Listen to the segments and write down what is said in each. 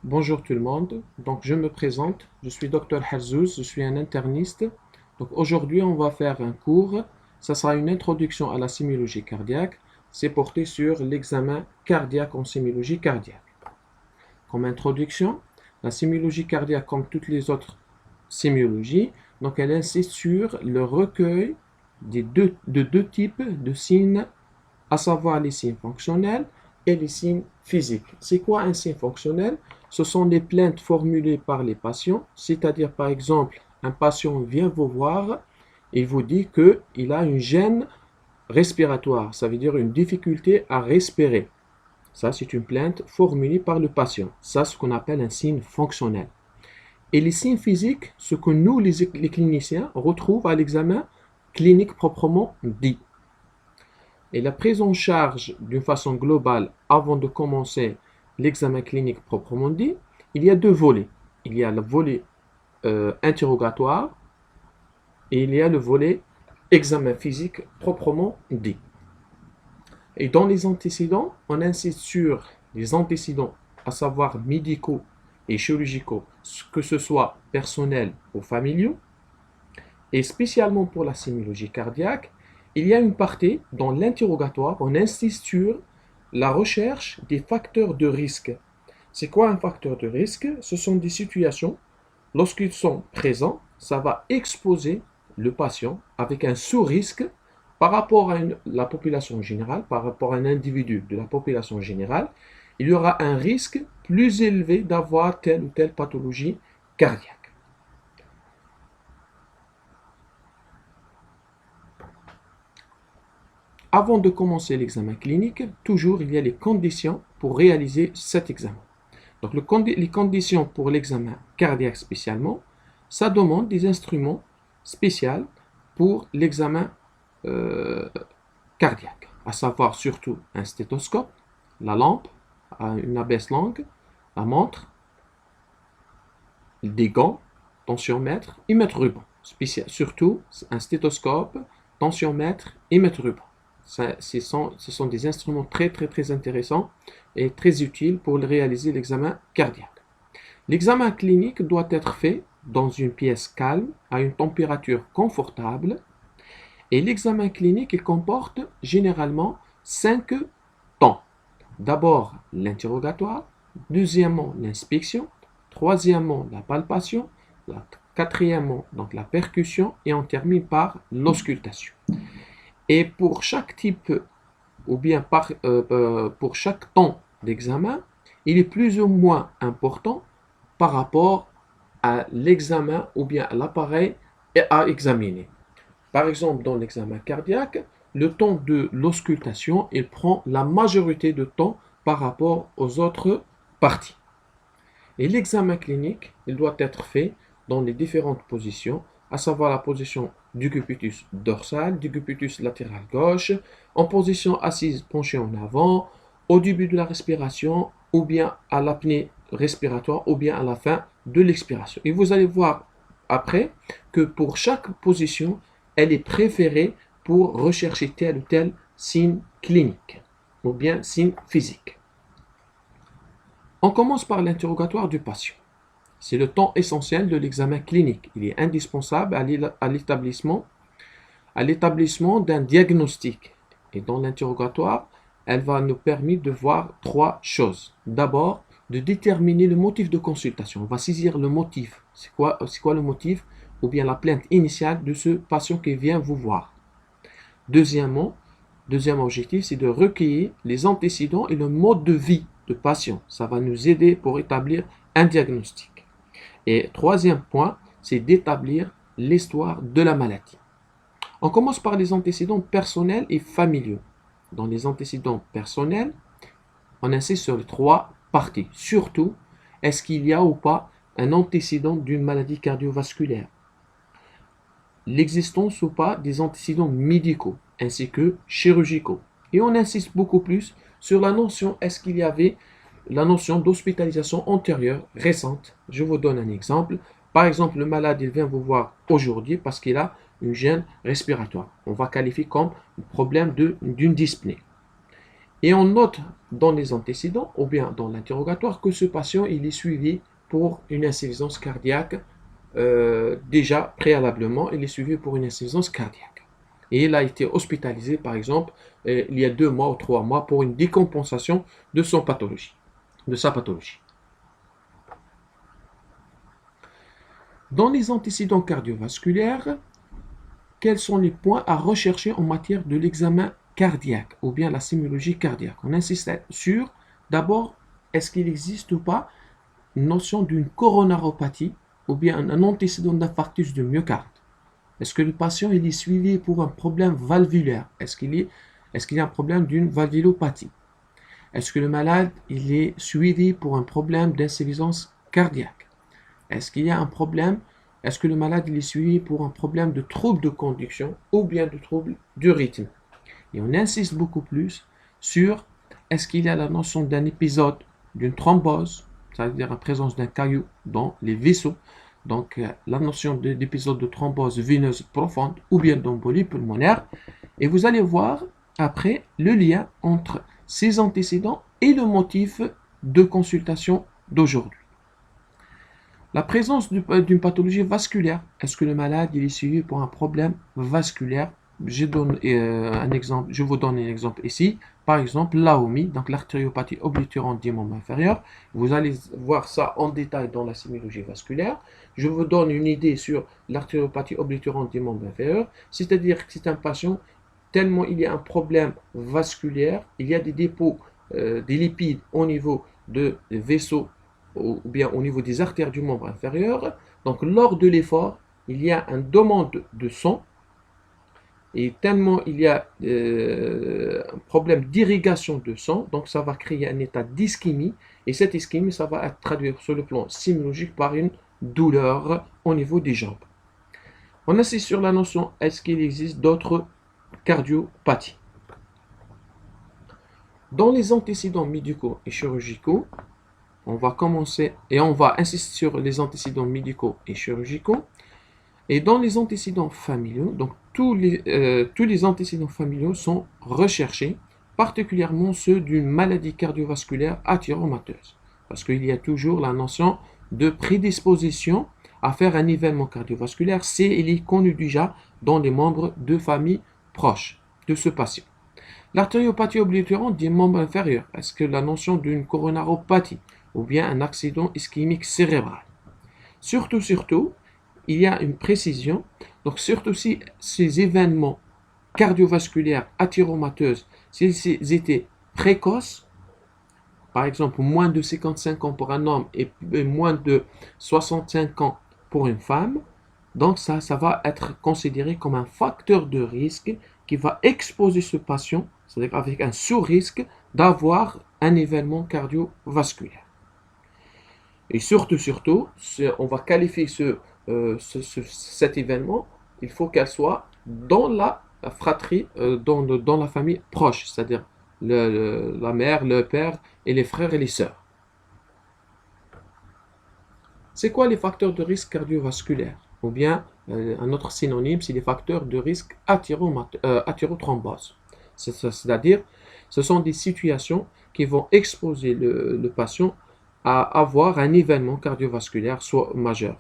Bonjour tout le monde, donc je me présente, je suis Dr Herzouz, je suis un interniste. Donc aujourd'hui on va faire un cours, ça sera une introduction à la sémiologie cardiaque, c'est porté sur l'examen cardiaque en sémiologie cardiaque. Comme introduction, la sémiologie cardiaque comme toutes les autres sémiologies, donc elle insiste sur le recueil de deux types de signes, à savoir les signes fonctionnels et les signes physiques. C'est quoi un signe fonctionnel? Ce sont les plaintes formulées par les patients, c'est-à-dire par exemple, un patient vient vous voir, il vous dit qu'il a une gêne respiratoire, ça veut dire une difficulté à respirer. Ça, c'est une plainte formulée par le patient. Ça, c'est ce qu'on appelle un signe fonctionnel. Et les signes physiques, ce que nous, les cliniciens, retrouvons à l'examen clinique proprement dit. Et la prise en charge d'une façon globale avant de commencer l'examen clinique proprement dit, il y a deux volets. Il y a le volet interrogatoire et il y a le volet examen physique proprement dit. Et dans les antécédents, on insiste sur les antécédents, à savoir médicaux et chirurgicaux, que ce soit personnels ou familiaux. Et spécialement pour la sémiologie cardiaque, il y a une partie dans l'interrogatoire, on insiste sur la recherche des facteurs de risque. C'est quoi un facteur de risque? Ce sont des situations, lorsqu'ils sont présents, ça va exposer le patient avec un sous-risque par rapport à la population générale, par rapport à un individu de la population générale. Il y aura un risque plus élevé d'avoir telle ou telle pathologie cardiaque. Avant de commencer l'examen clinique, toujours il y a les conditions pour réaliser cet examen. Donc les conditions pour l'examen cardiaque spécialement, ça demande des instruments spéciaux pour l'examen cardiaque, à savoir surtout un stéthoscope, la lampe, une abaisse-langue, la montre, des gants, tensiomètre et mètre ruban. Surtout un stéthoscope, tensiomètre et mètre ruban. Ce sont des instruments très intéressants et très utiles pour réaliser l'examen cardiaque. L'examen clinique doit être fait dans une pièce calme, à une température confortable. Et l'examen clinique il comporte généralement 5 temps. D'abord l'interrogatoire, deuxièmement l'inspection, troisièmement la palpation, quatrièmement donc la percussion et on termine par l'auscultation. Et pour chaque type ou bien pour chaque temps d'examen, il est plus ou moins important par rapport à l'examen ou bien à l'appareil à examiner. Par exemple, dans l'examen cardiaque, le temps de l'auscultation, il prend la majorité de temps par rapport aux autres parties. Et l'examen clinique, il doit être fait dans les différentes positions, à savoir la position du cubitus dorsal, du cubitus latéral gauche, en position assise penchée en avant, au début de la respiration, ou bien à l'apnée respiratoire, ou bien à la fin de l'expiration. Et vous allez voir après que pour chaque position, elle est préférée pour rechercher tel ou tel signe clinique, ou bien signe physique. On commence par l'interrogatoire du patient. C'est le temps essentiel de l'examen clinique. Il est indispensable à l'établissement d'un diagnostic. Et dans l'interrogatoire, elle va nous permettre de voir trois choses. D'abord, de déterminer le motif de consultation. On va saisir le motif. C'est quoi le motif ou bien la plainte initiale de ce patient qui vient vous voir. Deuxième objectif, c'est de recueillir les antécédents et le mode de vie du patient. Ça va nous aider pour établir un diagnostic. Et troisième point, c'est d'établir l'histoire de la maladie. On commence par les antécédents personnels et familiaux. Dans les antécédents personnels, on insiste sur les trois parties. Surtout, est-ce qu'il y a ou pas un antécédent d'une maladie cardiovasculaire? L'existence ou pas des antécédents médicaux ainsi que chirurgicaux. Et on insiste beaucoup plus sur la notion, est-ce qu'il y avait la notion d'hospitalisation antérieure récente. Je vous donne un exemple. Par exemple, le malade il vient vous voir aujourd'hui parce qu'il a une gêne respiratoire. On va qualifier comme problème d'une dyspnée. Et on note dans les antécédents ou bien dans l'interrogatoire que ce patient il est suivi pour une insuffisance cardiaque déjà préalablement, il est suivi pour une insuffisance cardiaque. Et il a été hospitalisé, par exemple, il y a 2 mois ou 3 mois pour une décompensation de sa pathologie. Dans les antécédents cardiovasculaires, quels sont les points à rechercher en matière de l'examen cardiaque ou bien la sémiologie cardiaque? On insiste sur, d'abord, est-ce qu'il existe ou pas une notion d'une coronaropathie ou bien un antécédent d'infarctus du myocarde? Est-ce que le patient il est suivi pour un problème valvulaire? Est-ce qu'il y a un problème d'une valvulopathie? Est-ce que le malade il est suivi pour un problème d'insuffisance cardiaque? Est-ce qu'il y a un problème? Est-ce que le malade il est suivi pour un problème de trouble de conduction ou bien de trouble du rythme? Et on insiste beaucoup plus sur est-ce qu'il y a la notion d'un épisode d'une thrombose, c'est-à-dire la présence d'un caillou dans les vaisseaux, donc la notion d'épisode de thrombose veineuse profonde ou bien d'embolie pulmonaire. Et vous allez voir après le lien entre ces antécédents et le motif de consultation d'aujourd'hui. La présence d'une pathologie vasculaire. Est-ce que le malade il est suivi pour un problème vasculaire? Je vous donne un exemple ici. Par exemple, l'AOMI, donc l'artériopathie obliturante du membre inférieur. Vous allez voir ça en détail dans la sémiologie vasculaire. Je vous donne une idée sur l'artériopathie obliturante du membre inférieur, c'est-à-dire que c'est un patient, tellement il y a un problème vasculaire, il y a des dépôts des lipides au niveau des vaisseaux ou bien au niveau des artères du membre inférieur. Donc, lors de l'effort, il y a une demande de sang. Et tellement il y a un problème d'irrigation de sang, donc ça va créer un état d'ischémie, et cette ischémie, ça va être traduit sur le plan sémiologique par une douleur au niveau des jambes. On insiste sur la notion, est-ce qu'il existe d'autres cardiopathies? Dans les antécédents médicaux et chirurgicaux, on va commencer, et on va insister sur les antécédents médicaux et chirurgicaux. Et dans les antécédents familiaux, donc tous les antécédents familiaux sont recherchés, particulièrement ceux d'une maladie cardiovasculaire athyromateuse. Parce qu'il y a toujours la notion de prédisposition à faire un événement cardiovasculaire, il est connu déjà dans les membres de famille proches de ce patient. L'artériopathie obliturante des membres inférieurs, est-ce que la notion d'une coronaropathie ou bien un accident ischémique cérébral? Surtout, il y a une précision, donc surtout si ces événements cardiovasculaires athyromateuses, s'ils étaient précoces, par exemple moins de 55 ans pour un homme et moins de 65 ans pour une femme, donc ça va être considéré comme un facteur de risque qui va exposer ce patient, c'est-à-dire avec un sous-risque d'avoir un événement cardiovasculaire. Et surtout, on va qualifier cet événement, il faut qu'elle soit dans la fratrie, dans la famille proche, c'est-à-dire la mère, le père et les frères et les sœurs. C'est quoi les facteurs de risque cardiovasculaire? Ou bien un autre synonyme, c'est les facteurs de risque athyrothrombose. C'est-à-dire, ce sont des situations qui vont exposer le patient à avoir un événement cardiovasculaire, soit majeur.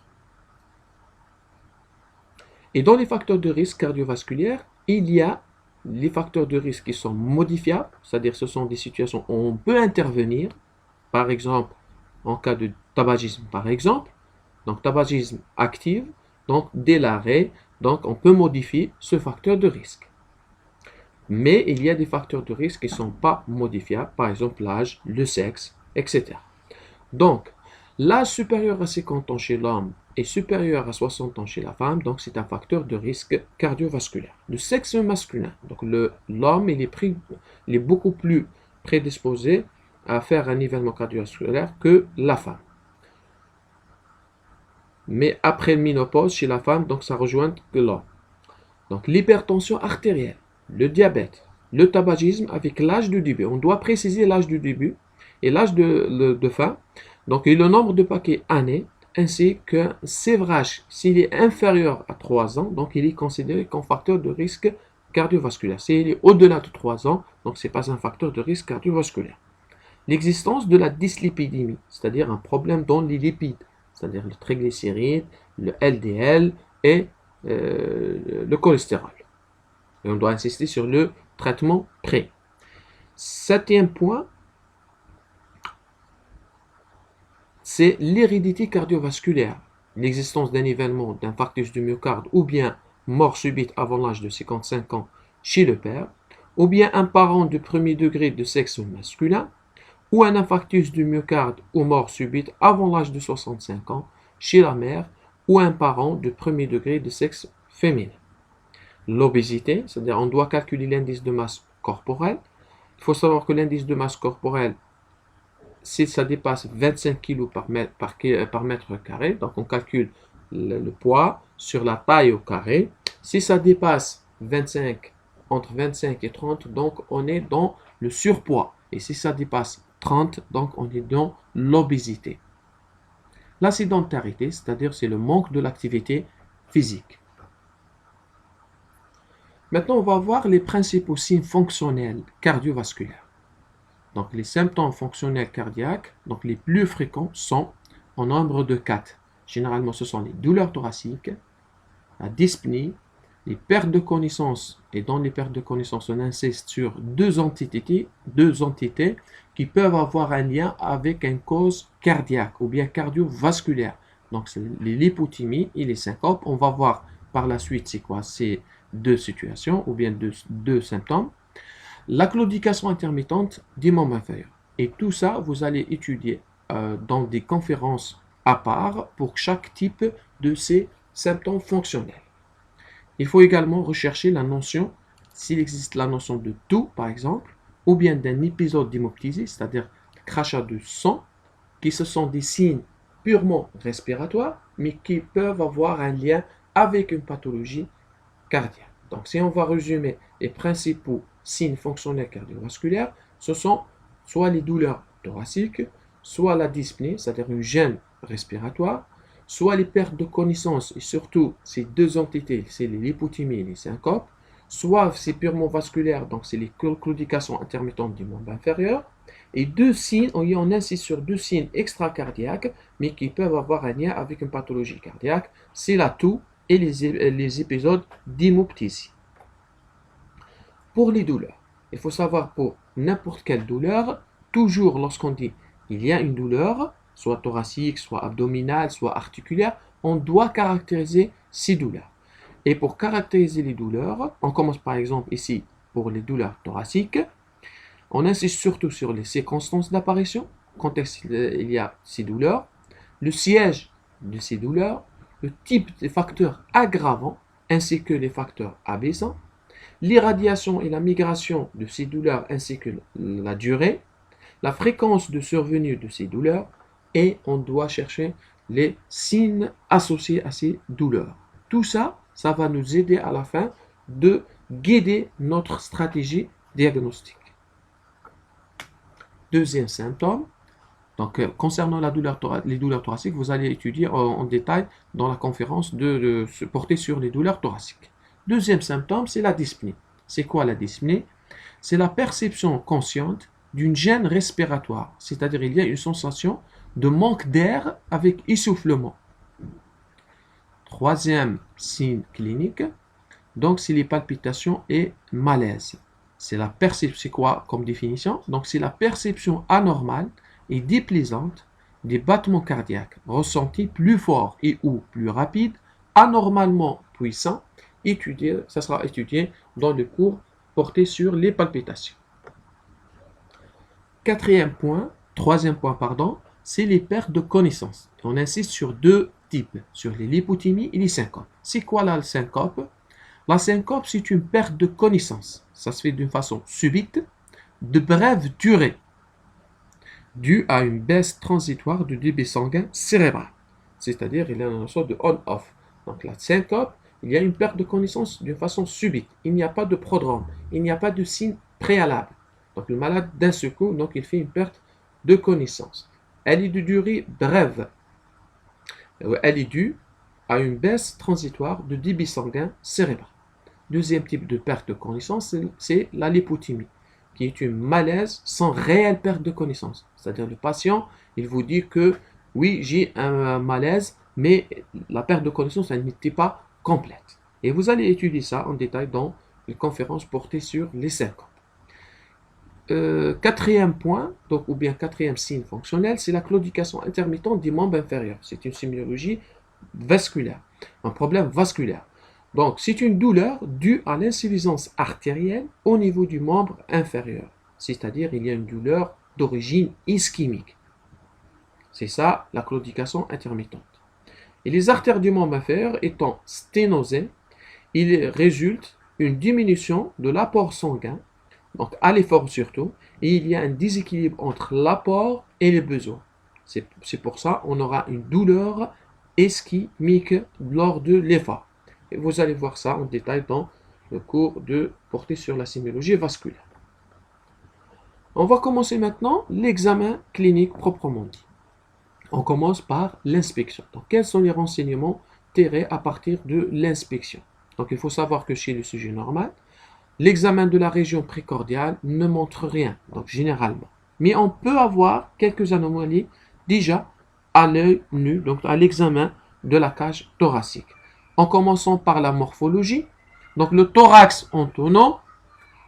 Et dans les facteurs de risque cardiovasculaire, il y a les facteurs de risque qui sont modifiables, c'est-à-dire ce sont des situations où on peut intervenir, par exemple en cas de tabagisme par exemple, donc tabagisme actif, donc dès l'arrêt, donc on peut modifier ce facteur de risque. Mais il y a des facteurs de risque qui ne sont pas modifiables, par exemple l'âge, le sexe, etc. Donc, l'âge supérieur à 50 ans chez l'homme est supérieur à 60 ans chez la femme, donc c'est un facteur de risque cardiovasculaire. Le sexe masculin, donc l'homme, il est beaucoup plus prédisposé à faire un événement cardiovasculaire que la femme. Mais après le ménopause chez la femme, donc ça rejoint que l'homme. Donc l'hypertension artérielle, le diabète, le tabagisme avec l'âge du début. On doit préciser l'âge du début et l'âge de fin. Donc et le nombre de paquets années, ainsi qu'un sévrage, s'il est inférieur à 3 ans, donc il est considéré comme facteur de risque cardiovasculaire. S'il est au-delà de 3 ans, donc ce n'est pas un facteur de risque cardiovasculaire. L'existence de la dyslipidémie, c'est-à-dire un problème dans les lipides, c'est-à-dire le triglycéride, le LDL et le cholestérol. Et on doit insister sur le traitement pré. Septième point, c'est l'hérédité cardiovasculaire. L'existence d'un événement d'infarctus du myocarde ou bien mort subite avant l'âge de 55 ans chez le père, ou bien un parent de premier degré de sexe masculin, ou un infarctus du myocarde ou mort subite avant l'âge de 65 ans chez la mère, ou un parent de premier degré de sexe féminin. L'obésité, c'est-à-dire on doit calculer l'indice de masse corporelle. Il faut savoir que l'indice de masse corporelle, si ça dépasse 25 kg par mètre carré, donc on calcule le poids sur la taille au carré. Si ça dépasse entre 25 et 30, donc on est dans le surpoids. Et si ça dépasse 30, donc on est dans l'obésité. La sédentarité, c'est-à-dire c'est le manque de l'activité physique. Maintenant, on va voir les principaux signes fonctionnels cardiovasculaires. Donc, les symptômes fonctionnels cardiaques, donc les plus fréquents sont en nombre de 4. Généralement, ce sont les douleurs thoraciques, la dyspnée, les pertes de connaissance. Et dans les pertes de connaissance, on insiste sur deux entités qui peuvent avoir un lien avec une cause cardiaque ou bien cardiovasculaire. Donc, c'est les lipothymies et les syncopes. On va voir par la suite c'est quoi ces deux situations ou bien deux symptômes. La claudication intermittente des membres inférieurs. Et tout ça, vous allez étudier dans des conférences à part pour chaque type de ces symptômes fonctionnels. Il faut également rechercher la notion, s'il existe la notion de toux par exemple, ou bien d'un épisode d'hémoptysie, c'est-à-dire crachat de sang, qui ce sont des signes purement respiratoires, mais qui peuvent avoir un lien avec une pathologie cardiaque. Donc, si on va résumer les principaux signes fonctionnels cardiovasculaires, ce sont soit les douleurs thoraciques, soit la dyspnée, c'est-à-dire une gêne respiratoire, soit les pertes de connaissance, et surtout ces deux entités, c'est les lipothymies et les syncopes, soit c'est purement vasculaire, donc c'est les claudications intermittentes du membre inférieur, et deux signes, on insiste sur deux signes extracardiaques, mais qui peuvent avoir un lien avec une pathologie cardiaque, c'est la toux et les épisodes d'hémoptysie. Pour les douleurs, il faut savoir pour n'importe quelle douleur, toujours lorsqu'on dit il y a une douleur, soit thoracique, soit abdominale, soit articulaire, on doit caractériser ces douleurs. Et pour caractériser les douleurs, on commence par exemple ici pour les douleurs thoraciques. On insiste surtout sur les circonstances d'apparition, quand il y a ces douleurs, le siège de ces douleurs, le type des facteurs aggravants ainsi que les facteurs abaissants, l'irradiation et la migration de ces douleurs ainsi que la durée, la fréquence de survenue de ces douleurs, et on doit chercher les signes associés à ces douleurs. Tout ça, ça va nous aider à la fin de guider notre stratégie diagnostique. Deuxième symptôme, donc concernant les douleurs thoraciques, vous allez étudier en détail dans la conférence de se porter sur les douleurs thoraciques. Deuxième symptôme, c'est la dyspnée. C'est quoi la dyspnée? C'est la perception consciente d'une gêne respiratoire, c'est-à-dire il y a une sensation de manque d'air avec essoufflement. Troisième signe clinique, donc c'est les palpitations et malaise. C'est quoi comme définition? Donc c'est la perception anormale et déplaisante des battements cardiaques ressentis plus forts et ou plus rapides, anormalement puissants. Ça sera étudié dans le cours porté sur les palpitations. Troisième point, c'est les pertes de connaissance. On insiste sur deux types, sur les lipothymies et les syncopes. C'est quoi la syncope? La syncope, c'est une perte de connaissance. Ça se fait d'une façon subite, de brève durée, due à une baisse transitoire du débit sanguin cérébral. C'est-à-dire, il y a une sorte de on-off. Donc la syncope, il y a une perte de connaissance d'une façon subite. Il n'y a pas de prodrome, il n'y a pas de signe préalable. Donc le malade, d'un seul coup, donc il fait une perte de connaissance. Elle est de durée brève. Elle est due à une baisse transitoire du débit sanguin cérébral. Deuxième type de perte de connaissance, c'est la lipothymie, qui est une malaise sans réelle perte de connaissance. C'est-à-dire le patient, il vous dit que oui, j'ai un malaise, mais la perte de connaissance n'était pas complète. Et vous allez étudier ça en détail dans les conférences portées sur les syncopes. Quatrième point, donc, ou bien quatrième signe fonctionnel, c'est la claudication intermittente des membres inférieurs. C'est une sémiologie vasculaire, un problème vasculaire. Donc, c'est une douleur due à l'insuffisance artérielle au niveau du membre inférieur. C'est-à-dire, il y a une douleur d'origine ischémique. C'est ça, la claudication intermittente. Et les artères du membre inférieur étant sténosées, il résulte une diminution de l'apport sanguin, donc à l'effort surtout, et il y a un déséquilibre entre l'apport et les besoins. C'est pour ça qu'on aura une douleur ischémique lors de l'effort. Et vous allez voir ça en détail dans le cours porté sur la sémiologie vasculaire. On va commencer maintenant l'examen clinique proprement dit. On commence par l'inspection. Donc, quels sont les renseignements tirés à partir de l'inspection? Donc, il faut savoir que chez le sujet normal, l'examen de la région précordiale ne montre rien, donc généralement. Mais on peut avoir quelques anomalies déjà à l'œil nu, donc à l'examen de la cage thoracique. En commençant par la morphologie, donc le thorax entonant,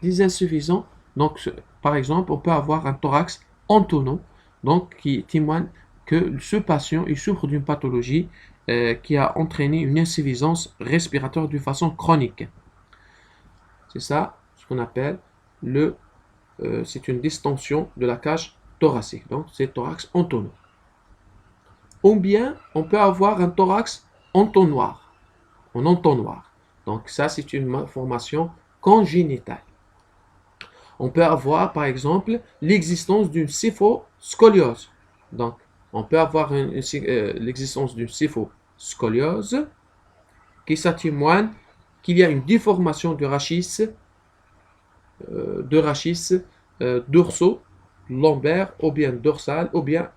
des insuffisants. Donc, par exemple, on peut avoir un thorax entonnant, donc qui témoigne que ce patient il souffre d'une pathologie qui a entraîné une insuffisance respiratoire de façon chronique. C'est ça ce qu'on appelle c'est une distension de la cage thoracique. Donc, c'est thorax entonnant. Ou bien, on peut avoir un thorax entonnoir, en entonnoir. Donc, ça, c'est une malformation congénitale. On peut avoir, par exemple, l'existence d'une scoliose. Donc, on peut avoir l'existence d'une scoliose qui témoigne qu'il y a une déformation de rachis dorsaux, lombaire, ou bien dorsal, ou bien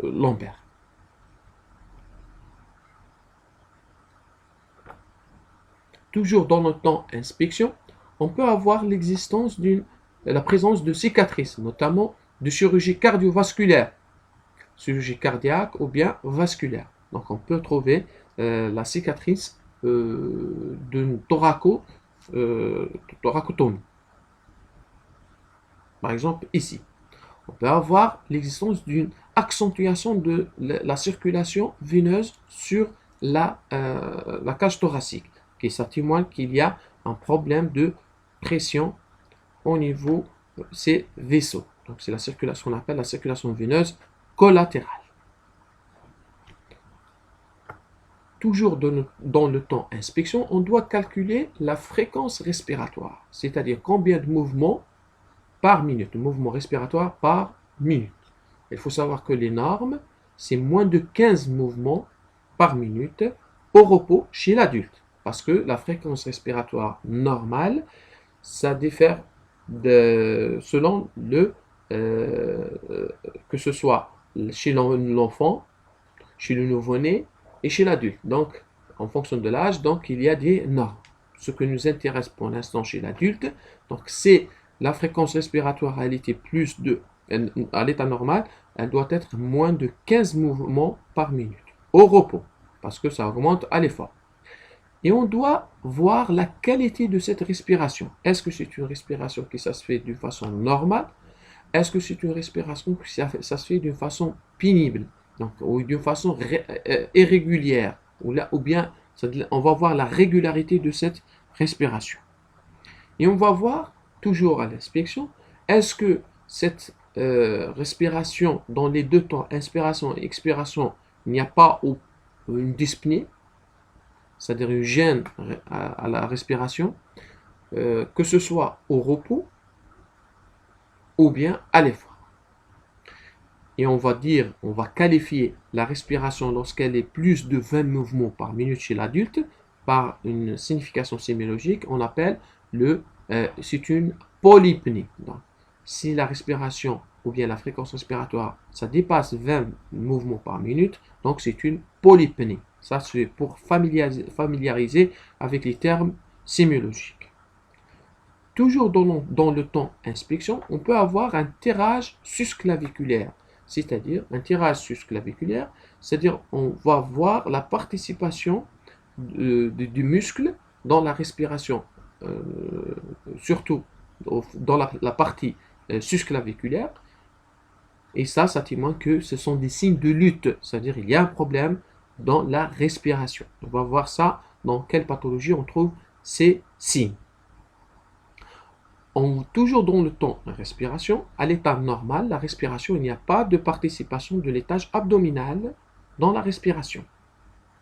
lombaire. Toujours dans notre temps inspection, on peut avoir l'existence la présence de cicatrices, notamment de chirurgie cardiovasculaire, chirurgie cardiaque ou bien vasculaire. Donc on peut trouver la cicatrice d'une thoracotomie. Par exemple ici. On peut avoir l'existence d'une accentuation de la circulation veineuse sur la cage thoracique, qui ça témoigne qu'il y a un problème de pression au niveau de ces vaisseaux. Donc c'est la circulation, on appelle la circulation veineuse collatérale. Toujours dans le temps inspection, on doit calculer la fréquence respiratoire, c'est-à-dire combien de mouvements par minute, de mouvements respiratoires par minute. Il faut savoir que les normes, c'est moins de 15 mouvements par minute au repos chez l'adulte. Parce que la fréquence respiratoire normale, ça diffère selon que ce soit chez l'enfant, chez le nouveau-né et chez l'adulte. Donc, en fonction de l'âge, donc il y a des normes. Ce que nous intéresse pour l'instant chez l'adulte, donc c'est la fréquence respiratoire à l'état normal, elle doit être moins de 15 mouvements par minute au repos, parce que ça augmente à l'effort. Et on doit voir la qualité de cette respiration. Est-ce que c'est une respiration qui se fait d'une façon normale? Est-ce que c'est une respiration qui ça se fait d'une façon pénible, donc, ou d'une façon irrégulière, ou bien on va voir la régularité de cette respiration. Et on va voir, toujours à l'inspection, est-ce que cette respiration, dans les deux temps, inspiration et expiration, il n'y a pas une dyspnée, c'est-à-dire une gêne à la respiration, que ce soit au repos ou bien à l'effort. Et on va qualifier la respiration lorsqu'elle est plus de 20 mouvements par minute chez l'adulte par une signification sémiologique, on appelle c'est une polypnie. Donc, si la respiration ou bien la fréquence respiratoire, ça dépasse 20 mouvements par minute, donc c'est une polypnie. Ça, c'est pour familiariser avec les termes sémiologique. Toujours dans le temps inspection, on peut avoir un tirage susclaviculaire, c'est-à-dire un tirage susclaviculaire, c'est-à-dire on va voir la participation du muscle dans la respiration, surtout dans la partie susclaviculaire, et ça témoigne que ce sont des signes de lutte, c'est-à-dire qu'il y a un problème dans la respiration. On va voir ça dans quelle pathologie on trouve ces signes. Toujours dans le temps de respiration, à l'état normal, la respiration, il n'y a pas de participation de l'étage abdominal dans la respiration.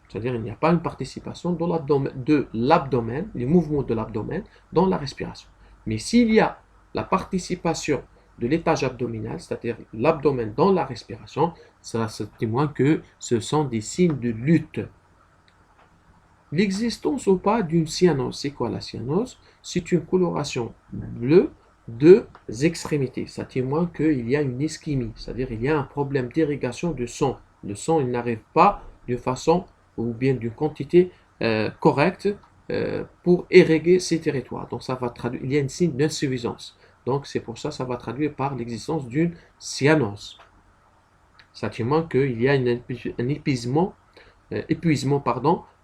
C'est-à-dire il n'y a pas une participation de l'abdomen, les mouvements de l'abdomen dans la respiration. Mais s'il y a la participation de l'étage abdominal, c'est-à-dire l'abdomen dans la respiration, ça témoigne que ce sont des signes de lutte. L'existence ou pas d'une cyanose. C'est quoi la cyanose? C'est une coloration bleue des extrémités. Ça témoigne qu'il y a une ischémie, c'est-à-dire qu'il y a un problème d'irrigation du sang. Le sang il n'arrive pas de façon ou bien d'une quantité correcte pour irriguer ces territoires. Donc ça va traduire, il y a un signe d'insuffisance. Donc c'est pour ça que ça va traduire par l'existence d'une cyanose. Ça témoigne qu'il y a un épuisement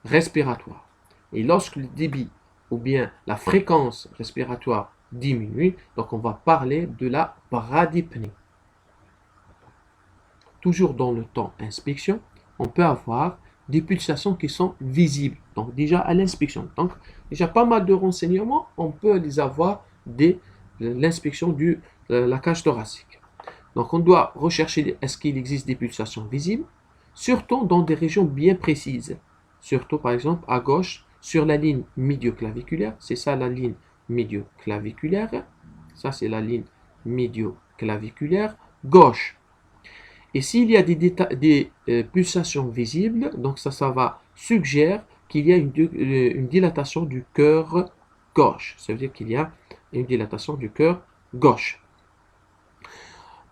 respiratoire. Et lorsque le débit ou bien la fréquence respiratoire diminue, donc on va parler de la bradypnée. Toujours dans le temps inspection, on peut avoir des pulsations qui sont visibles. Donc déjà à l'inspection. Donc déjà pas mal de renseignements, on peut les avoir dès l'inspection de la cage thoracique. Donc on doit rechercher est-ce qu'il existe des pulsations visibles, surtout dans des régions bien précises. Surtout par exemple à gauche sur la ligne médioclaviculaire, c'est ça la ligne médioclaviculaire, ça c'est la ligne médioclaviculaire gauche. Et s'il y a des pulsations visibles, donc ça va suggérer qu'il y a une dilatation du cœur gauche. Ça veut dire qu'il y a une dilatation du cœur gauche.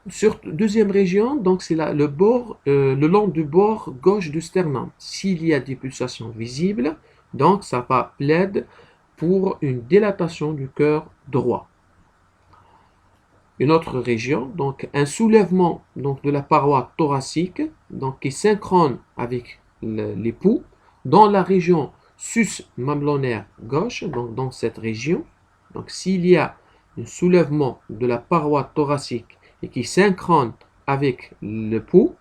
Sur deuxième région, donc c'est le long du bord gauche du sternum. S'il y a des pulsations visibles, donc ça va plaider pour une dilatation du cœur droit. Une autre région, donc un soulèvement donc, de la paroi thoracique, donc qui synchrone avec l'époux, dans la région sus-mamelonnaire gauche, donc dans cette région. Donc s'il y a un soulèvement de la paroi thoracique et qui synchrone avec le pouls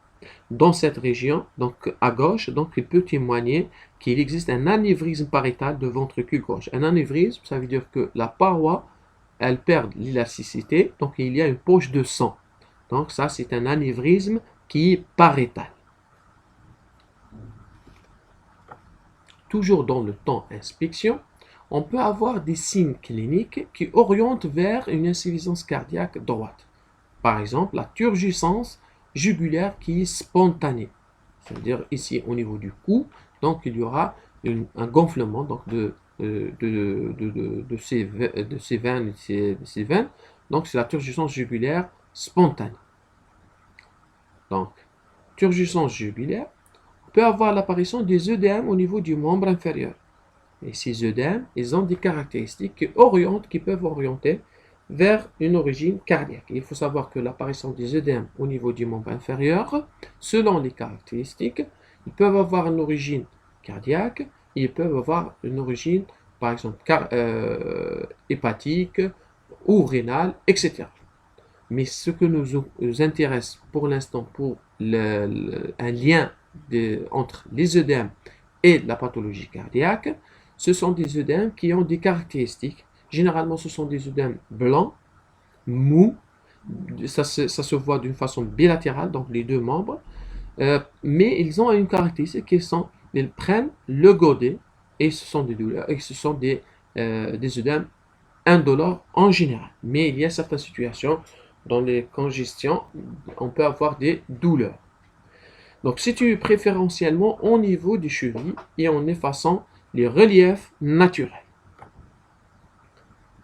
dans cette région, donc à gauche, donc il peut témoigner qu'il existe un anévrisme pariétal de ventricule gauche. Un anévrisme, ça veut dire que la paroi, elle perd l'élasticité, donc il y a une poche de sang. Donc ça, c'est un anévrisme qui est pariétal. Toujours dans le temps inspection, on peut avoir des signes cliniques qui orientent vers une insuffisance cardiaque droite. Par exemple, la turgescence jugulaire qui est spontanée. C'est-à-dire ici au niveau du cou, donc il y aura un gonflement donc de ces veines. Donc c'est la turgescence jugulaire spontanée. Donc, turgescence jugulaire peut avoir l'apparition des œdèmes au niveau du membre inférieur. Et ces œdèmes, ils ont des caractéristiques qui peuvent orienter vers une origine cardiaque. Il faut savoir que l'apparition des œdèmes au niveau du membre inférieur, selon les caractéristiques, ils peuvent avoir une origine cardiaque, et ils peuvent avoir une origine, par exemple, hépatique ou rénale, etc. Mais ce que nous intéresse pour l'instant pour un lien entre les œdèmes et la pathologie cardiaque, ce sont des œdèmes qui ont des caractéristiques. Généralement, ce sont des œdèmes blancs, mous, ça se voit d'une façon bilatérale, donc les deux membres, mais ils ont une caractéristique ils prennent le godet et ce sont des douleurs, et ce sont des œdèmes indolores en général. Mais il y a certaines situations, dans les congestions, on peut avoir des douleurs. Donc, situé préférentiellement au niveau des chevilles et en effaçant les reliefs naturels.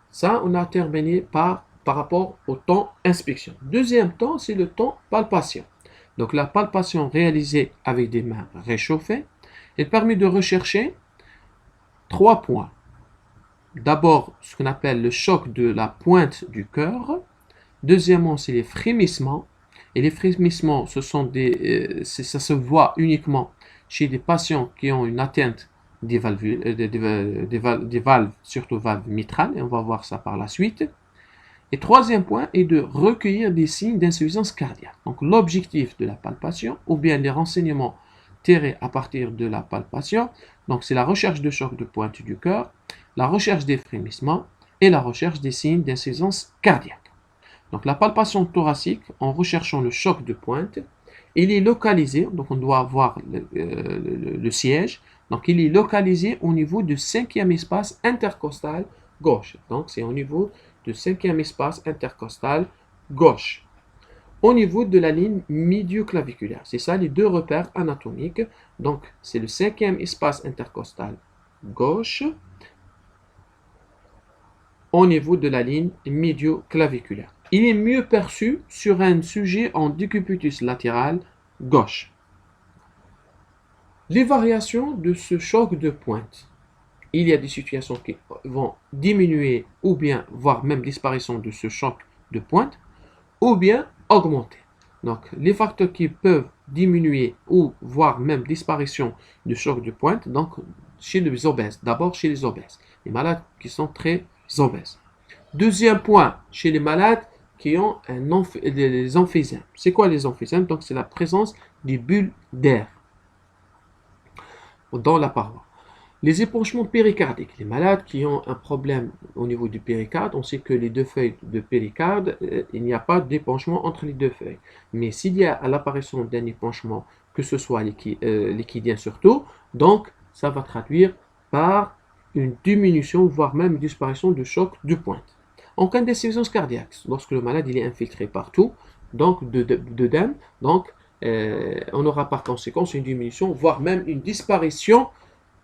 Ça, on a terminé par rapport au temps inspection. Deuxième temps, c'est le temps palpation. Donc, la palpation réalisée avec des mains réchauffées, elle permet de rechercher 3 points. d'abord ce qu'on appelle le choc de la pointe du cœur. Deuxièmement, c'est les frémissements. Et les frémissements, ça se voit uniquement chez des patients qui ont une atteinte des valves, surtout valves mitrales, et on va voir ça par la suite. Et troisième point est de recueillir des signes d'insuffisance cardiaque. Donc l'objectif de la palpation, ou bien les renseignements tirés à partir de la palpation, donc c'est la recherche de choc de pointe du cœur, la recherche des frémissements et la recherche des signes d'insuffisance cardiaque. Donc la palpation thoracique, en recherchant le choc de pointe, il est localisé, donc on doit voir le siège, donc il est localisé au niveau du cinquième espace intercostal gauche. Donc c'est au niveau du cinquième espace intercostal gauche. Au niveau de la ligne médioclaviculaire, c'est ça les deux repères anatomiques. Donc c'est le cinquième espace intercostal gauche au niveau de la ligne médioclaviculaire. Il est mieux perçu sur un sujet en décubitus latéral gauche. Les variations de ce choc de pointe. Il y a des situations qui vont diminuer ou bien voire même disparition de ce choc de pointe ou bien augmenter. Donc les facteurs qui peuvent diminuer ou voire même disparition du choc de pointe, donc chez les obèses, d'abord chez les obèses, les malades qui sont très obèses. Deuxième point, chez les malades qui ont les emphysèmes. C'est quoi les emphysèmes? Donc c'est la présence des bulles d'air dans la paroi. Les épanchements péricardiques. Les malades qui ont un problème au niveau du péricarde, on sait que les deux feuilles de péricarde, il n'y a pas d'épanchement entre les deux feuilles. Mais s'il y a l'apparition d'un épanchement, que ce soit liquidien surtout, donc ça va traduire par une diminution, voire même une disparition du choc de pointe. En cas d'insuffisance cardiaque, lorsque le malade il est infiltré partout, donc d'œdème, donc on aura par conséquent une diminution, voire même une disparition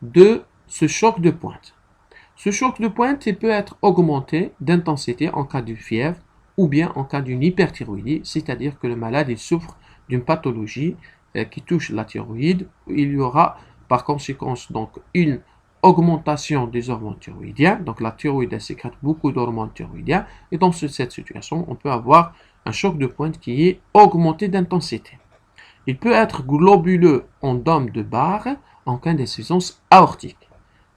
de ce choc de pointe. Ce choc de pointe il peut être augmenté d'intensité en cas de fièvre ou bien en cas d'une hyperthyroïdie, c'est-à-dire que le malade il souffre d'une pathologie qui touche la thyroïde. Il y aura par conséquent donc une augmentation des hormones thyroïdiens. Donc la thyroïde sécrète beaucoup d'hormones thyroïdiens et dans cette situation, on peut avoir un choc de pointe qui est augmenté d'intensité. Il peut être globuleux en dôme de Barre en cas d'insuffisance aortique.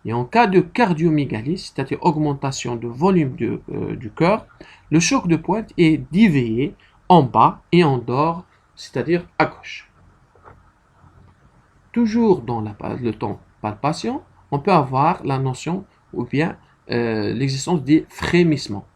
Et en cas de cardiomygalie, c'est-à-dire augmentation de volume du cœur, le choc de pointe est dévié en bas et en dehors, c'est-à-dire à gauche. Toujours dans le temps palpation, on peut avoir la notion ou bien l'existence des frémissements.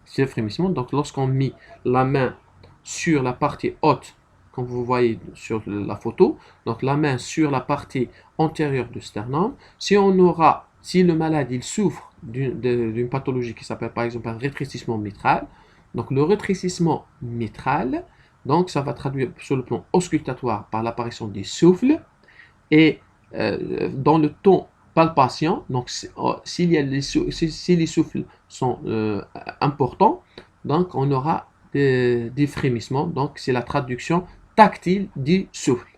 C'est le frémissement, donc lorsqu'on met la main sur la partie haute, comme vous voyez sur la photo, donc la main sur la partie antérieure du sternum, si le malade il souffre d'une pathologie qui s'appelle par exemple un rétrécissement mitral, donc le rétrécissement mitral, donc ça va traduire sur le plan auscultatoire par l'apparition des souffles et dans le ton palpation, donc si les souffles sont importants, donc on aura des frémissements, donc c'est la traduction tactile du souffle.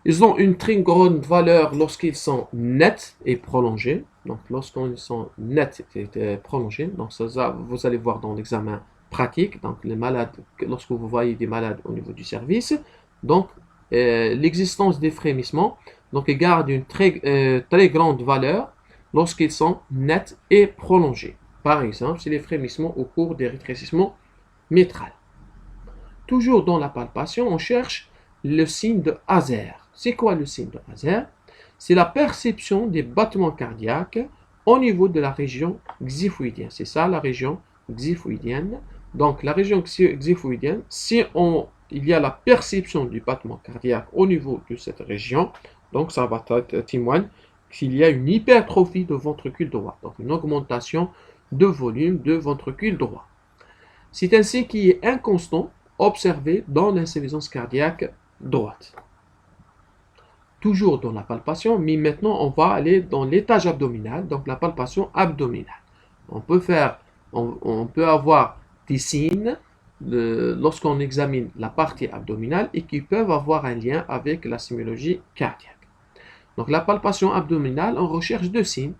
Ils ont une très grande valeur lorsqu'ils sont nets et prolongés. Donc lorsqu'ils sont nets et prolongés, donc ça, vous allez voir dans l'examen pratique, donc les malades, lorsque vous voyez des malades au niveau du service, donc l'existence des frémissements, donc ils gardent une très grande valeur lorsqu'ils sont nets et prolongés. Par exemple, c'est les frémissements au cours des rétrécissements mitrales. Toujours dans la palpation, on cherche le signe de Haser. C'est quoi le signe de Haser? C'est la perception des battements cardiaques au niveau de la région xiphoïdienne. C'est ça la région xiphoïdienne. Donc la région xiphoïdienne, si il y a la perception du battement cardiaque au niveau de cette région, donc ça va témoigner qu'il y a une hypertrophie de ventricule droit, donc une augmentation de volume de ventricule droit. C'est un signe qui est inconstant observé dans l'insuffisance cardiaque droite. Toujours dans la palpation, mais maintenant on va aller dans l'étage abdominal, donc la palpation abdominale. On peut avoir des signes lorsqu'on examine la partie abdominale et qui peuvent avoir un lien avec la sémiologie cardiaque. Donc la palpation abdominale, on recherche deux signes.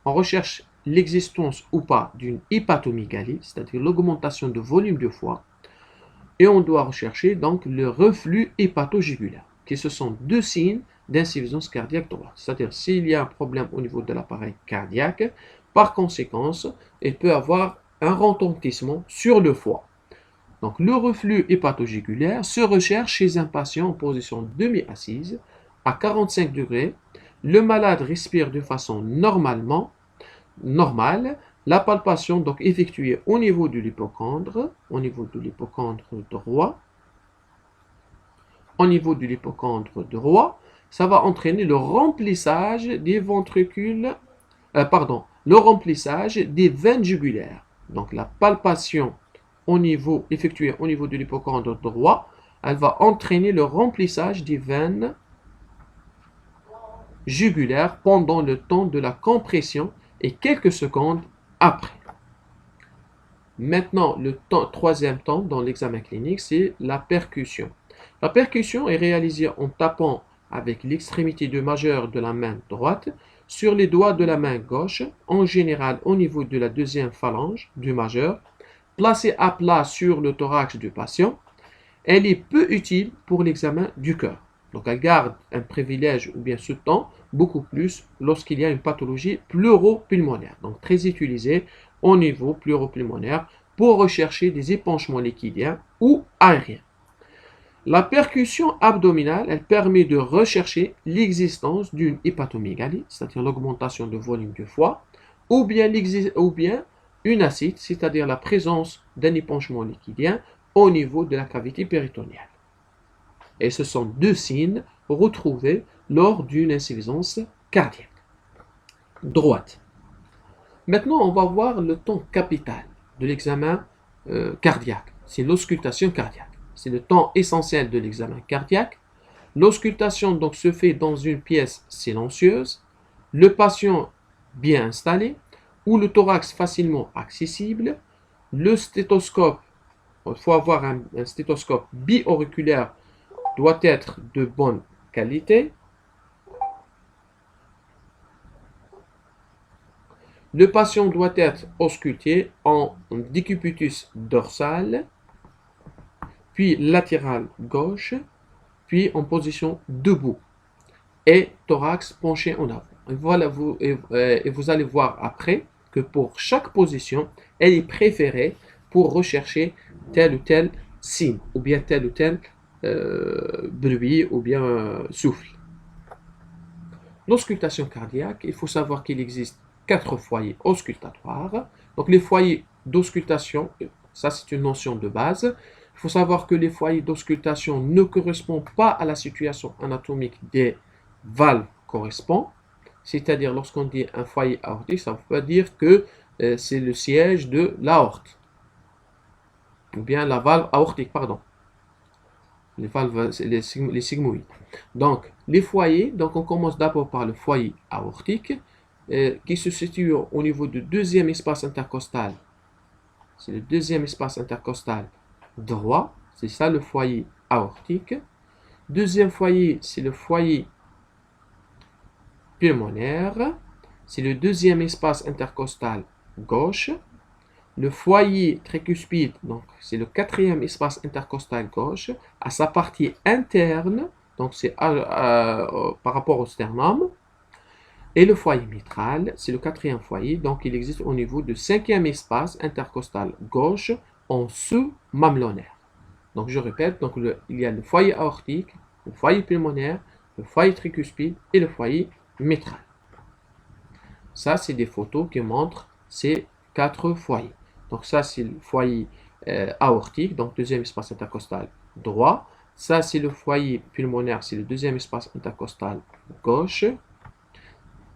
On recherche l'existence ou pas d'une hépatomégalie, c'est-à-dire l'augmentation de volume du foie, et on doit rechercher donc le reflux hépatojugulaire, qui ce sont deux signes d'insuffisance cardiaque droite. C'est-à-dire s'il y a un problème au niveau de l'appareil cardiaque, par conséquence, il peut avoir un retentissement sur le foie. Donc le reflux hépatojugulaire se recherche chez un patient en position demi-assise à 45 degrés. Le malade respire de façon normale. La palpation donc effectuée au niveau de l'hypocondre droit, ça va entraîner le remplissage des ventricules, le remplissage des veines jugulaires. Donc la palpation effectuée au niveau de l'hypocondre droit, elle va entraîner le remplissage des veines jugulaires pendant le temps de la compression et quelques secondes après. Maintenant, troisième temps dans l'examen clinique, c'est la percussion. La percussion est réalisée en tapant avec l'extrémité du majeur de la main droite sur les doigts de la main gauche, en général au niveau de la deuxième phalange du majeur, placée à plat sur le thorax du patient. Elle est peu utile pour l'examen du cœur. Donc elle garde un privilège ou bien ce temps beaucoup plus lorsqu'il y a une pathologie pleuropulmonaire. Donc très utilisée au niveau pleuropulmonaire pour rechercher des épanchements liquidiens ou aériens. La percussion abdominale, elle permet de rechercher l'existence d'une hépatomégalie, c'est-à-dire l'augmentation de volume du foie, ou bien une ascite, c'est-à-dire la présence d'un épanchement liquidien au niveau de la cavité péritonéale. Et ce sont deux signes retrouvés lors d'une insuffisance cardiaque droite. Maintenant, on va voir le temps capital de l'examen cardiaque. C'est l'auscultation cardiaque. C'est le temps essentiel de l'examen cardiaque. L'auscultation donc se fait dans une pièce silencieuse, le patient bien installé, ou le thorax facilement accessible. Le stéthoscope, il faut avoir un stéthoscope bi-auriculaire, doit être de bonne qualité. Le patient doit être ausculté en décubitus dorsal, puis latéral gauche, puis en position debout et thorax penché en avant. Et vous allez voir après que pour chaque position, elle est préférée pour rechercher tel ou tel signe, ou bien tel ou tel bruit, ou bien souffle. L'auscultation cardiaque, il faut savoir qu'il existe 4 foyers auscultatoires. Donc les foyers d'auscultation, ça c'est une notion de base. Il faut savoir que les foyers d'auscultation ne correspondent pas à la situation anatomique des valves correspond. C'est-à-dire lorsqu'on dit un foyer aortique, ça veut dire que c'est le siège de l'aorte. Ou bien la valve aortique, pardon. Les valves, les sigmoïdes. Donc, les foyers, donc on commence d'abord par le foyer aortique, qui se situe au niveau du deuxième espace intercostal. C'est le deuxième espace intercostal droit, c'est ça le foyer aortique. Deuxième foyer, c'est le foyer pulmonaire, c'est le deuxième espace intercostal gauche. Le foyer tricuspide, donc c'est le quatrième espace intercostal gauche, à sa partie interne, donc c'est par rapport au sternum. Et le foyer mitral, c'est le quatrième foyer, donc il existe au niveau du cinquième espace intercostal gauche en sous-mamelonnaire. Donc je répète, donc il y a le foyer aortique, le foyer pulmonaire, le foyer tricuspide et le foyer mitral. Ça, c'est des photos qui montrent ces 4 foyers. Donc ça, c'est le foyer aortique, donc deuxième espace intercostal droit. Ça, c'est le foyer pulmonaire, c'est le deuxième espace intercostal gauche.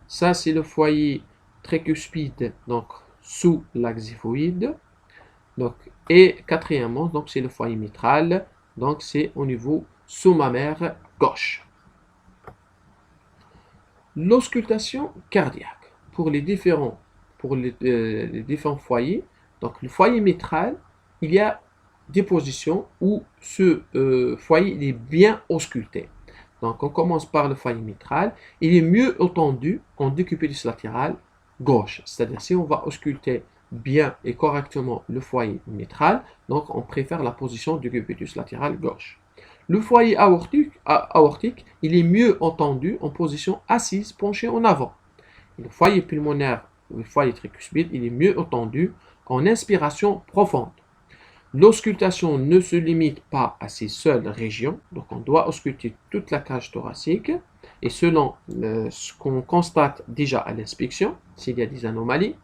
Ça, c'est le foyer tricuspide, donc sous l'axiphoïde. Donc, et quatrièmement, donc c'est le foyer mitral, donc c'est au niveau sous-mammaire gauche. L'auscultation cardiaque pour les différents foyers. Donc le foyer mitral, il y a des positions où ce foyer il est bien ausculté. Donc on commence par le foyer mitral. Il est mieux étendu en décubitus latéral gauche. C'est-à-dire, si on va ausculter bien et correctement le foyer mitral, donc on préfère la position du cubitus latéral gauche. Le foyer aortique, il est mieux entendu en position assise, penchée en avant. Le foyer pulmonaire, le foyer tricuspide, il est mieux entendu en inspiration profonde. L'auscultation ne se limite pas à ces seules régions, donc on doit ausculter toute la cage thoracique, et selon ce qu'on constate déjà à l'inspection, s'il y a des anomalies,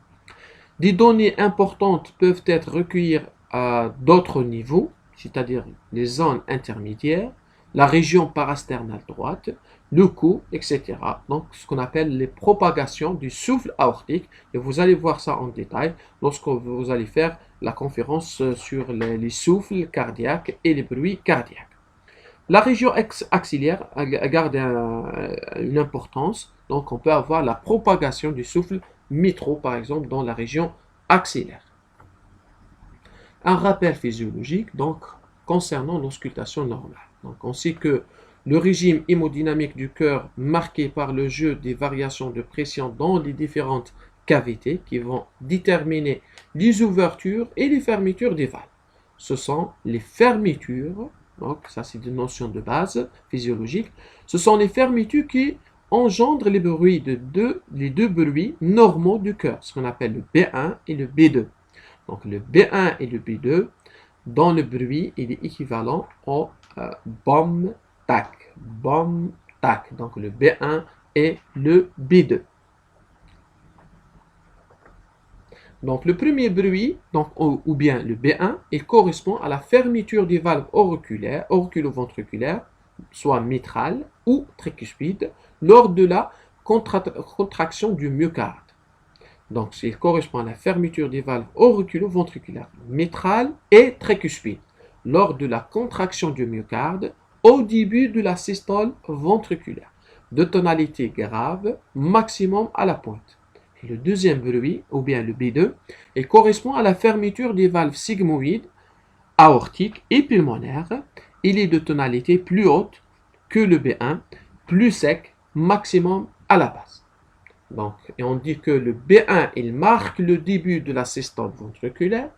des données importantes peuvent être recueillies à d'autres niveaux, c'est-à-dire les zones intermédiaires, la région parasternale droite, le cou, etc. Donc, ce qu'on appelle les propagations du souffle aortique. Et vous allez voir ça en détail lorsque vous allez faire la conférence sur les souffles cardiaques et les bruits cardiaques. La région axillaire garde une importance. Donc, on peut avoir la propagation du souffle mitral, par exemple, dans la région axillaire. Un rappel physiologique, donc, concernant l'auscultation normale. Donc, on sait que le régime hémodynamique du cœur, marqué par le jeu des variations de pression dans les différentes cavités qui vont déterminer les ouvertures et les fermetures des valves. Ce sont les fermetures, donc ça c'est une notion de base physiologique, ce sont les fermetures qui engendrent les deux bruits normaux du cœur, ce qu'on appelle le B1 et le B2. Donc le B1 et le B2, dans le bruit, il est équivalent au bom tac, bom tac. Donc le B1 et le B2. Donc le premier bruit, donc, ou bien le B1, il correspond à la fermeture des valves auriculo-ventriculaires, soit mitrale ou tricuspide, lors de la contraction du myocarde. Donc, il correspond à la fermeture des valves auriculo-ventriculaires, mitrale et tricuspide, lors de la contraction du myocarde au début de la systole ventriculaire, de tonalité grave, maximum à la pointe. Et le deuxième bruit, ou bien le B2, il correspond à la fermeture des valves sigmoïdes, aortiques et pulmonaires. Il est de tonalité plus haute que le B1, plus sec, maximum à la base. Donc, et on dit que le B1, il marque le début de la systole ventriculaire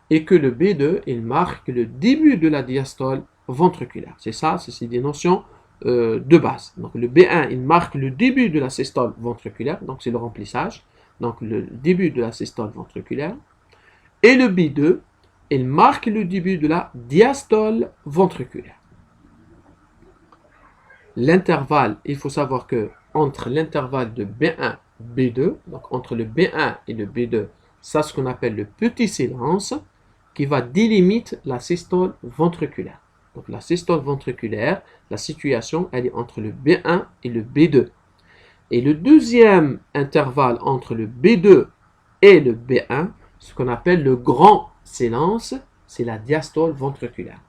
et que le B2, il marque le début de la diastole ventriculaire. C'est ça, c'est des notions de base. Donc, le B1, il marque le début de la systole ventriculaire, donc c'est le remplissage, donc le début de la systole ventriculaire. Et le B2, il marque le début de la diastole ventriculaire. L'intervalle, il faut savoir que entre l'intervalle de B1 B2, donc entre le B1 et le B2, ça ce qu'on appelle le petit silence qui va délimiter la systole ventriculaire. Donc la systole ventriculaire, la situation, elle est entre le B1 et le B2. Et le deuxième intervalle entre le B2 et le B1, ce qu'on appelle le grand silence, c'est la diastole ventriculaire.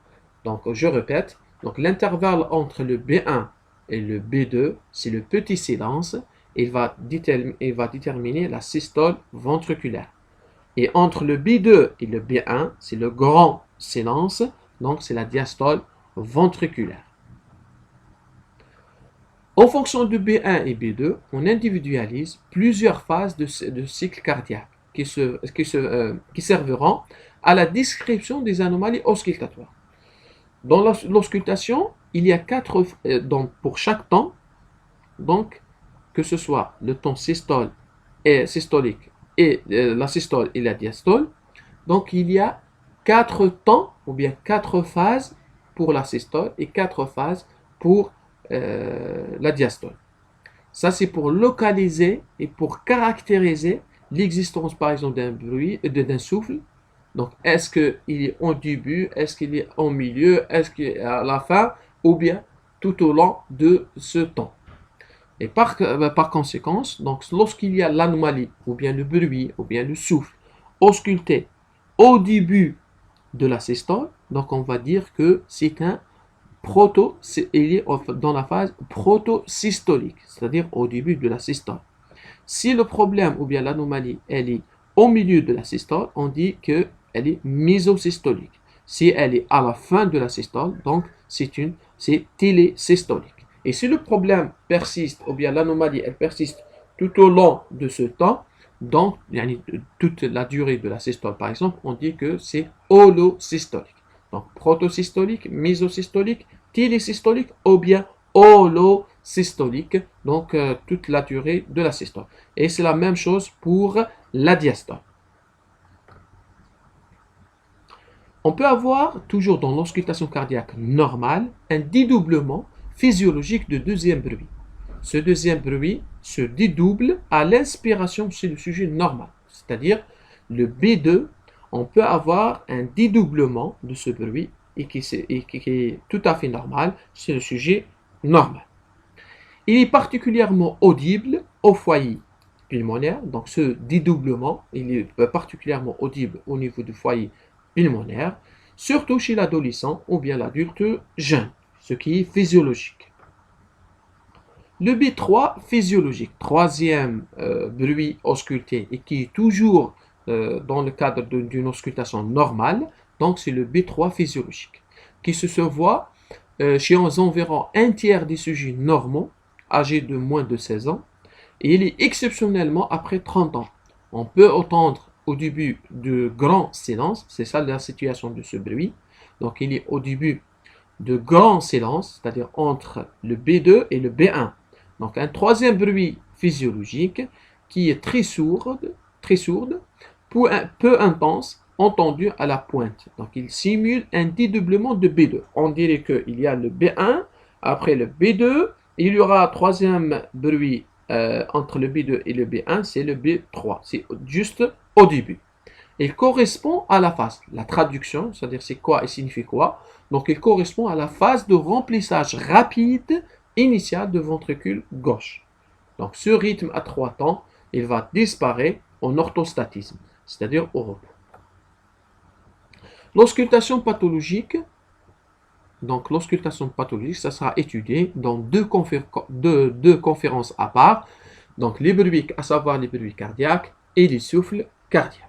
Donc je répète, donc l'intervalle entre le B1 et le B2, c'est le petit silence. Il va déterminer la systole ventriculaire. Et entre le B2 et le B1, c'est le grand silence. Donc c'est la diastole ventriculaire. En fonction de B1 et B2, on individualise plusieurs phases de cycle cardiaque qui serviront à la description des anomalies auscultatoires. Dans l'auscultation, il y a donc pour chaque temps, donc que ce soit le temps systolique et la systole et la diastole, donc il y a 4 temps ou bien 4 phases pour la systole et 4 phases pour la diastole. Ça c'est pour localiser et pour caractériser l'existence par exemple d'un bruit, d'un souffle. Donc, est-ce qu'il est au début, est-ce qu'il est au milieu, est-ce qu'il est à la fin, ou bien tout au long de ce temps. Et par conséquent, donc, lorsqu'il y a l'anomalie, ou bien le bruit, ou bien le souffle, ausculté au début de la systole, donc on va dire que c'est un il est dans la phase protosystolique, c'est-à-dire au début de la systole. Si le problème, ou bien l'anomalie, elle est au milieu de la systole, on dit que elle est mésosystolique. Si elle est à la fin de la systole, donc c'est télésystolique. Et si le problème persiste, ou bien l'anomalie, elle persiste tout au long de ce temps, donc toute la durée de la systole par exemple, on dit que c'est holosystolique. Donc protosystolique, mésosystolique, télésystolique ou bien holosystolique, donc toute la durée de la systole. Et c'est la même chose pour la diastole. On peut avoir, toujours dans l'auscultation cardiaque normale, un dédoublement physiologique de deuxième bruit. Ce deuxième bruit se dédouble à l'inspiration chez le sujet normal. C'est-à-dire, le B2, on peut avoir un dédoublement de ce bruit et qui est tout à fait normal chez le sujet normal. Il est particulièrement audible au foyer pulmonaire. Donc, ce dédoublement, il est particulièrement audible au niveau du foyer pulmonaire, surtout chez l'adolescent ou bien l'adulte jeune, ce qui est physiologique. Le B3 physiologique, troisième bruit ausculté et qui est toujours dans le cadre d'une auscultation normale, donc c'est le B3 physiologique, qui se voit chez environ un tiers des sujets normaux, âgés de moins de 16 ans, et il est exceptionnellement après 30 ans. On peut entendre au début de grands silences, c'est ça la situation de ce bruit, donc il est au début de grands silences, c'est-à-dire entre le B2 et le B1. Donc un troisième bruit physiologique qui est très sourde, peu intense, entendu à la pointe. Donc il simule un dédoublement de B2. On dirait qu'il y a le B1, après le B2, et il y aura un troisième bruit entre le B2 et le B1, c'est le B3. C'est juste au début. Il correspond à la phase. La traduction, c'est-à-dire c'est quoi et signifie quoi. Donc il correspond à la phase de remplissage rapide initial de ventricule gauche. Donc ce rythme à 3 temps, il va disparaître en orthostatisme, c'est-à-dire au repos. L'auscultation pathologique, ça sera étudié dans deux conférences à part, donc les bruits, à savoir les bruits cardiaques et les souffles cardiaques.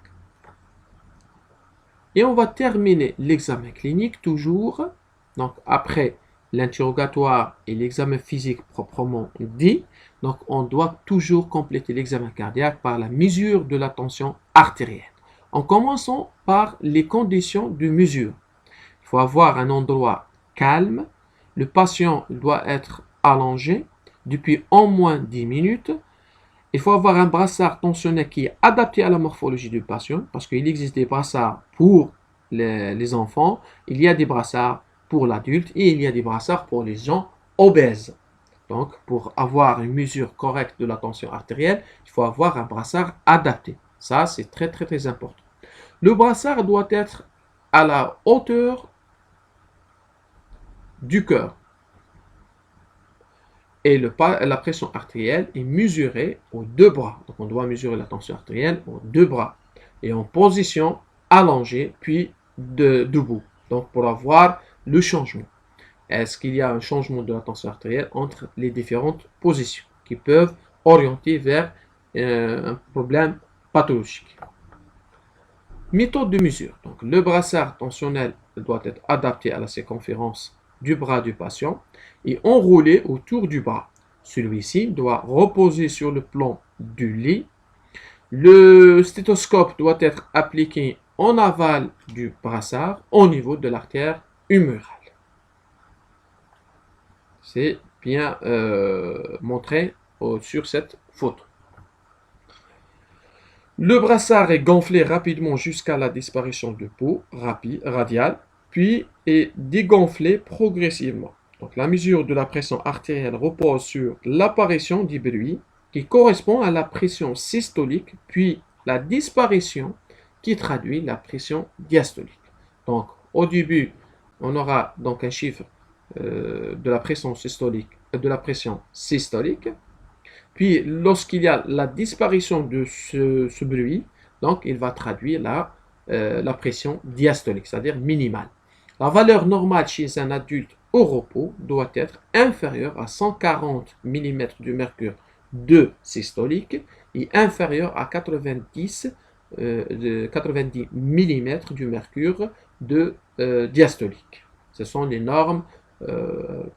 Et on va terminer l'examen clinique toujours, donc après l'interrogatoire et l'examen physique proprement dit, donc on doit toujours compléter l'examen cardiaque par la mesure de la tension artérielle. En commençant par les conditions de mesure. Il faut avoir un endroit calme, le patient doit être allongé depuis au moins 10 minutes. Il faut avoir un brassard tensionnel qui est adapté à la morphologie du patient, parce qu'il existe des brassards pour les enfants, il y a des brassards pour l'adulte et il y a des brassards pour les gens obèses. Donc, pour avoir une mesure correcte de la tension artérielle, il faut avoir un brassard adapté. Ça, c'est très, très, très important. Le brassard doit être à la hauteur du cœur. Et la pression artérielle est mesurée aux deux bras. Donc, on doit mesurer la tension artérielle aux deux bras. Et en position allongée, puis debout. Donc, pour avoir le changement. Est-ce qu'il y a un changement de la tension artérielle entre les différentes positions qui peuvent orienter vers un problème pathologique? Méthode de mesure. Donc, le brassard tensionnel doit être adapté à la circonférence du bras du patient et enroulé autour du bras. Celui-ci doit reposer sur le plan du lit. Le stéthoscope doit être appliqué en aval du brassard au niveau de l'artère humérale. C'est bien montré sur cette photo. Le brassard est gonflé rapidement jusqu'à la disparition de peau radiale, puis est dégonflé progressivement. Donc la mesure de la pression artérielle repose sur l'apparition du bruit qui correspond à la pression systolique, puis la disparition qui traduit la pression diastolique. Donc au début, on aura donc un chiffre de la pression systolique. Puis, lorsqu'il y a la disparition de ce bruit, donc il va traduire la pression diastolique, c'est-à-dire minimale. La valeur normale chez un adulte au repos doit être inférieure à 140 mm du mercure de systolique et inférieure à 90 mm du mercure de diastolique. Ce sont les normes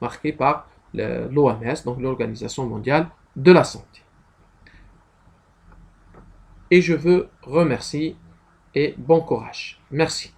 marquées par l'OMS, donc l'Organisation mondiale de la santé. et je veux remercier et bon courage. Merci.